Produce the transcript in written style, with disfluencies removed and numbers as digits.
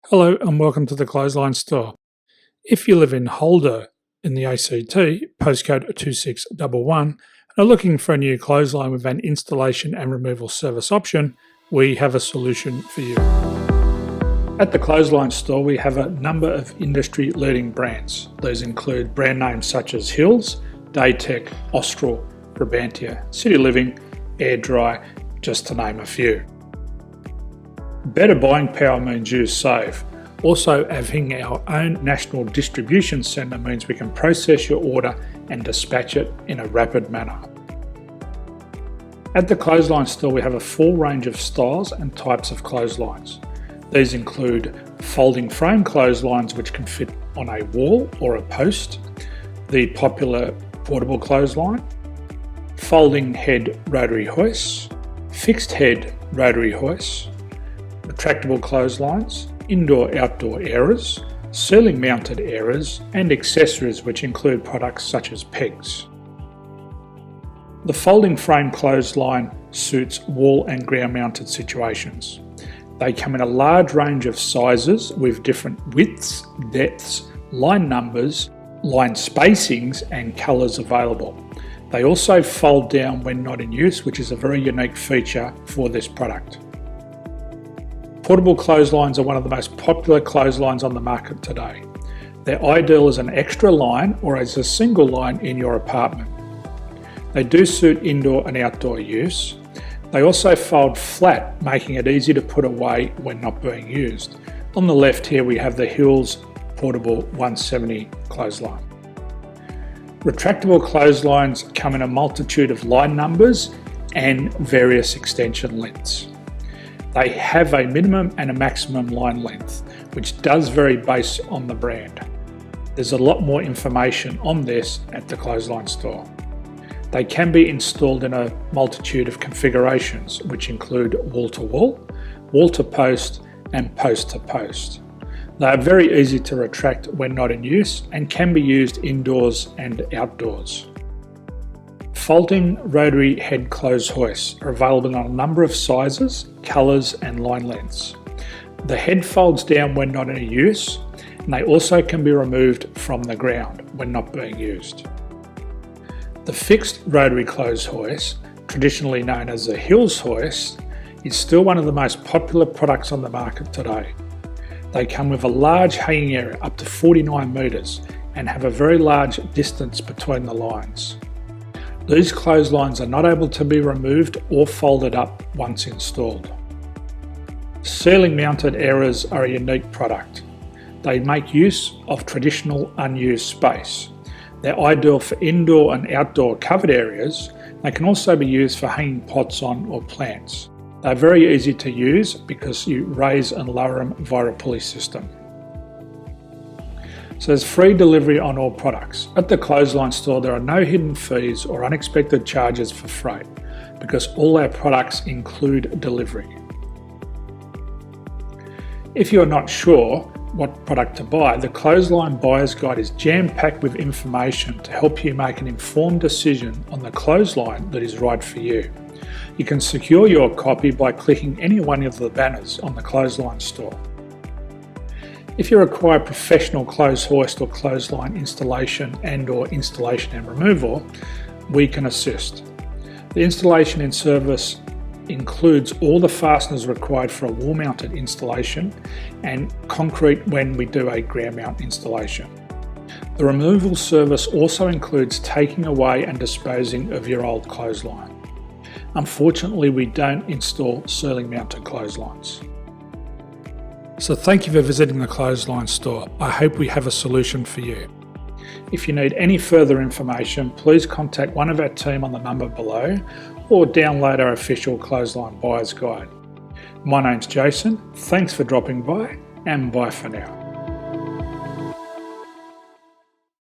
Hello and welcome to the Clothesline Store. If you live in Holder in the ACT, postcode 2611, and are looking for a new clothesline with an installation and removal service option, we have a solution for you. At the Clothesline Store, we have a number of industry-leading brands. These include brand names such as Hills, Daytech, Austral, Brabantia, City Living, Air Dry, just to name a few. Better buying power means you save. Also, having our own national distribution centre means we can process your order and dispatch it in a rapid manner. At the Clothesline Store, we have a full range of styles and types of clotheslines. These include folding frame clotheslines which can fit on a wall or a post, the popular portable clothesline, folding head rotary hoists, fixed head rotary hoists, retractable clotheslines, indoor-outdoor airers, ceiling mounted airers, and accessories which include products such as pegs. The folding frame clothesline suits wall and ground mounted situations. They come in a large range of sizes with different widths, depths, line numbers, line spacings and colours available. They also fold down when not in use, which is a very unique feature for this product. Portable clotheslines are one of the most popular clotheslines on the market today. They're ideal as an extra line or as a single line in your apartment. They do suit indoor and outdoor use. They also fold flat, making it easy to put away when not being used. On the left here we have the Hills Portable 170 clothesline. Retractable clotheslines come in a multitude of line numbers and various extension lengths. They have a minimum and a maximum line length, which does vary based on the brand. There's a lot more information on this at the Clothesline Store. They can be installed in a multitude of configurations, which include wall-to-wall, wall-to-post, and post-to-post. They are very easy to retract when not in use and can be used indoors and outdoors. Folding rotary head clothes hoists are available in a number of sizes, colours and line lengths. The head folds down when not in use, and they also can be removed from the ground when not being used. The fixed rotary clothes hoist, traditionally known as the Hills hoist, is still one of the most popular products on the market today. They come with a large hanging area up to 49 metres and have a very large distance between the lines. These clotheslines are not able to be removed or folded up once installed. Ceiling mounted airers are a unique product. They make use of traditional unused space. They're ideal for indoor and outdoor covered areas. They can also be used for hanging pots on or plants. They're very easy to use because you raise and lower them via a pulley system. So there's free delivery on all products. At the Clothesline Store, there are no hidden fees or unexpected charges for freight because all our products include delivery. If you're not sure what product to buy, the Clothesline Buyer's Guide is jam-packed with information to help you make an informed decision on the clothesline that is right for you. You can secure your copy by clicking any one of the banners on the Clothesline Store. If you require professional clothes hoist or clothesline installation and/or installation and removal, we can assist. The installation and service includes all the fasteners required for a wall-mounted installation and concrete when we do a ground mount installation. The removal service also includes taking away and disposing of your old clothesline. Unfortunately, we don't install ceiling mounted clotheslines. So thank you for visiting the Clothesline Store. I hope we have a solution for you. If you need any further information, please contact one of our team on the number below or download our official Clothesline Buyer's Guide. My name's Jason, thanks for dropping by and bye for now.